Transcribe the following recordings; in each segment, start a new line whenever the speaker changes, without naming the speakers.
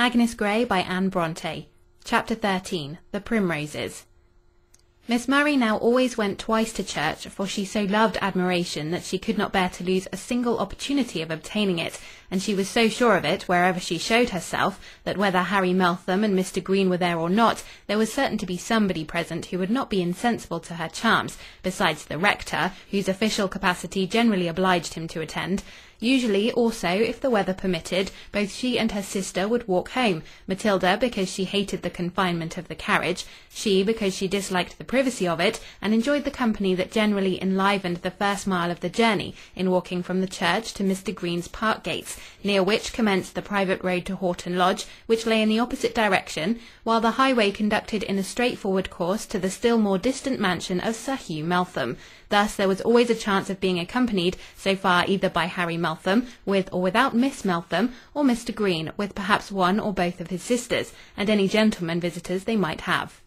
Agnes Grey by Anne Bronte. Chapter 13. The Primroses. Miss Murray now always went twice to church, for she so loved admiration that she could not bear to lose a single opportunity of obtaining it, and she was so sure of it wherever she showed herself, that whether Harry Meltham and Mr. Green were there or not, there was certain to be somebody present who would not be insensible to her charms, besides the rector, whose official capacity generally obliged him to attend. Usually, also, if the weather permitted, both she and her sister would walk home, Matilda because she hated the confinement of the carriage, she because she disliked the privacy of it, and enjoyed the company that generally enlivened the first mile of the journey in walking from the church to Mr. Green's park gates, near which commenced the private road to Horton Lodge, which lay in the opposite direction, while the highway conducted in a straightforward course to the still more distant mansion of Sir Hugh Meltham. Thus there was always a chance of being accompanied so far either by Harry Meltham, with or without Miss Meltham, or Mr. Green, with perhaps one or both of his sisters, and any gentlemen visitors they might have.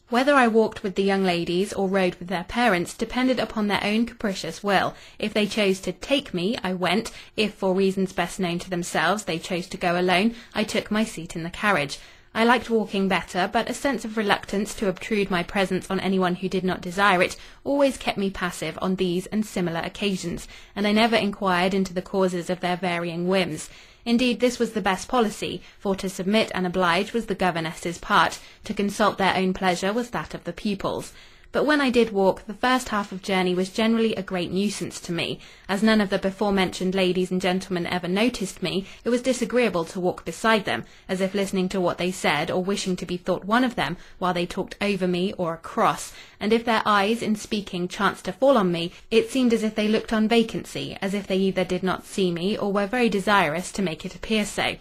Whether I walked with the young ladies or rode with their parents depended upon their own capricious will. If they chose to take me, I went; if, for reasons best known to themselves, they chose to go alone, I took my seat in the carriage. I liked walking better, but a sense of reluctance to obtrude my presence on anyone who did not desire it always kept me passive on these and similar occasions, and I never inquired into the causes of their varying whims. Indeed, this was the best policy, for to submit and oblige was the governess's part, to consult their own pleasure was that of the pupils. But when I did walk, the first half of journey was generally a great nuisance to me. As none of the before-mentioned ladies and gentlemen ever noticed me, it was disagreeable to walk beside them, as if listening to what they said, or wishing to be thought one of them, while they talked over me or across, and if their eyes, in speaking, chanced to fall on me, it seemed as if they looked on vacancy, as if they either did not see me, or were very desirous to make it appear so.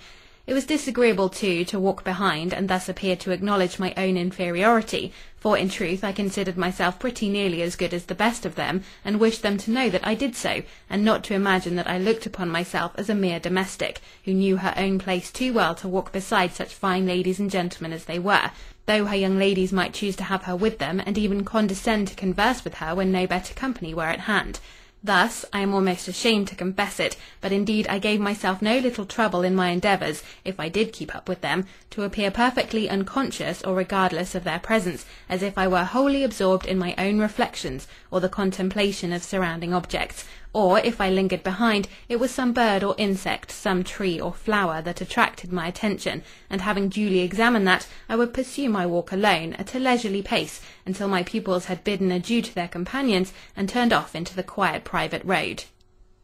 It was disagreeable, too, to walk behind, and thus appear to acknowledge my own inferiority, for in truth I considered myself pretty nearly as good as the best of them, and wished them to know that I did so, and not to imagine that I looked upon myself as a mere domestic, who knew her own place too well to walk beside such fine ladies and gentlemen as they were, though her young ladies might choose to have her with them, and even condescend to converse with her when no better company were at hand. Thus, I am almost ashamed to confess it, but indeed I gave myself no little trouble in my endeavours, if I did keep up with them, to appear perfectly unconscious or regardless of their presence, as if I were wholly absorbed in my own reflections, or the contemplation of surrounding objects, or, if I lingered behind, it was some bird or insect, some tree or flower that attracted my attention, and having duly examined that, I would pursue my walk alone, at a leisurely pace, until my pupils had bidden adieu to their companions, and turned off into the quiet private road.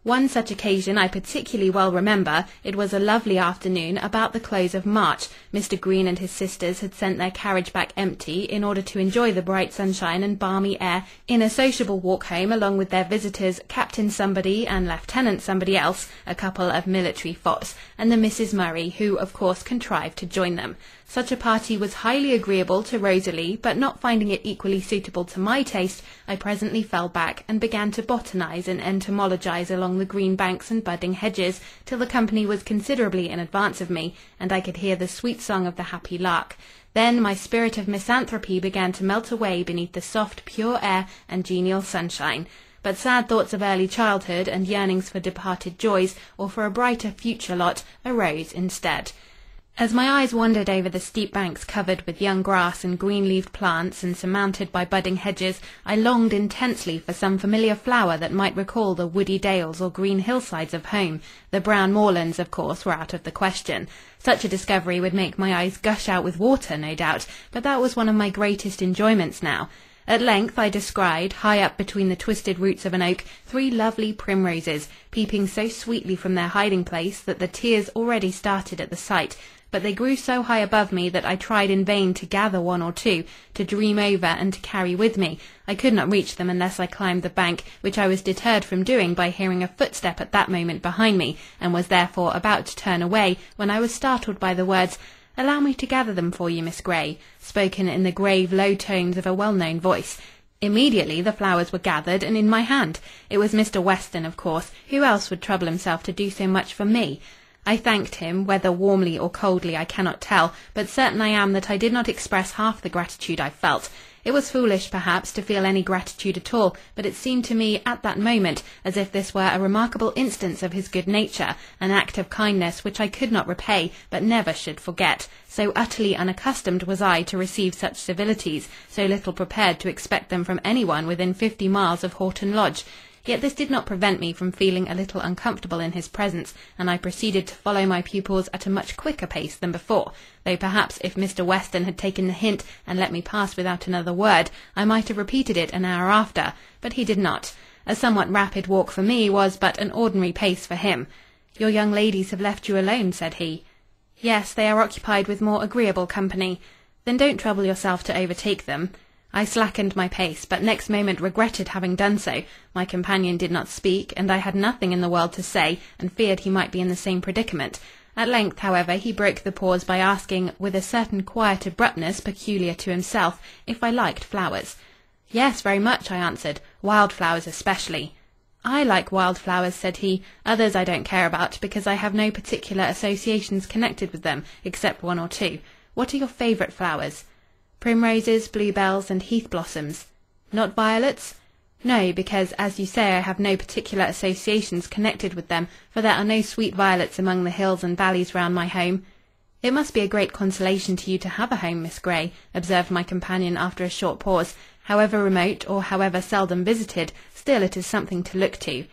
One such occasion I particularly well remember. It was a lovely afternoon, about the close of March. Mr. Green and his sisters had sent their carriage back empty, in order to enjoy the bright sunshine and balmy air in a sociable walk home along with their visitors, Captain Somebody and Lieutenant Somebody else, a couple of military fops, and the Misses Murray, who, of course, contrived to join them. Such a party was highly agreeable to Rosalie, but not finding it equally suitable to my taste, I presently fell back, and began to botanize and entomologize along the green banks and budding hedges, till the company was considerably in advance of me, and I could hear the sweet song of the happy lark. Then my spirit of misanthropy began to melt away beneath the soft, pure air and genial sunshine. But sad thoughts of early childhood, and yearnings for departed joys, or for a brighter future lot, arose instead. As my eyes wandered over the steep banks covered with young grass and green-leaved plants, and surmounted by budding hedges, I longed intensely for some familiar flower that might recall the woody dales or green hillsides of home. The brown moorlands, of course, were out of the question. Such a discovery would make my eyes gush out with water, no doubt, but that was one of my greatest enjoyments now. At length I descried, high up between the twisted roots of an oak, 3 lovely primroses, peeping so sweetly from their hiding-place that the tears already started at the sight, but they grew so high above me that I tried in vain to gather 1 or 2, to dream over and to carry with me. I could not reach them unless I climbed the bank, which I was deterred from doing by hearing a footstep at that moment behind me, and was therefore about to turn away, when I was startled by the words, "Allow me to gather them for you, Miss Grey," spoken in the grave, low tones of a well-known voice. Immediately the flowers were gathered and in my hand. It was Mr. Weston, of course. Who else would trouble himself to do so much for me? I thanked him, whether warmly or coldly I cannot tell, but certain I am that I did not express half the gratitude I felt. It was foolish, perhaps, to feel any gratitude at all, but it seemed to me at that moment as if this were a remarkable instance of his good nature, an act of kindness which I could not repay, but never should forget. So utterly unaccustomed was I to receive such civilities, so little prepared to expect them from anyone within 50 miles of Horton Lodge. Yet this did not prevent me from feeling a little uncomfortable in his presence, and I proceeded to follow my pupils at a much quicker pace than before, though perhaps if Mr. Weston had taken the hint and let me pass without another word, I might have repeated it an hour after, but he did not. A somewhat rapid walk for me was but an ordinary pace for him. "Your young ladies have left you alone," said he. "Yes, they are occupied with more agreeable company." "Then don't trouble yourself to overtake them." I slackened my pace, but next moment regretted having done so. My companion did not speak, and I had nothing in the world to say, and feared he might be in the same predicament. At length, however, he broke the pause by asking, with a certain quiet abruptness peculiar to himself, if I liked flowers. "Yes, very much," I answered. "Wild flowers especially." "I like wild flowers," said he. "Others I don't care about, because I have no particular associations connected with them, except one or two. What are your favourite flowers?" "Primroses, bluebells, and heath blossoms." "Not violets?" "No, because, as you say, I have no particular associations connected with them, for there are no sweet violets among the hills and valleys round my home." "It must be a great consolation to you to have a home, Miss Grey," observed my companion after a short pause. "However remote, or however seldom visited, still it is something to look to."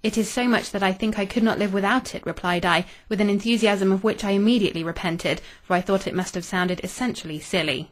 "It is so much that I think I could not live without it," replied I, with an enthusiasm of which I immediately repented, for I thought it must have sounded essentially silly.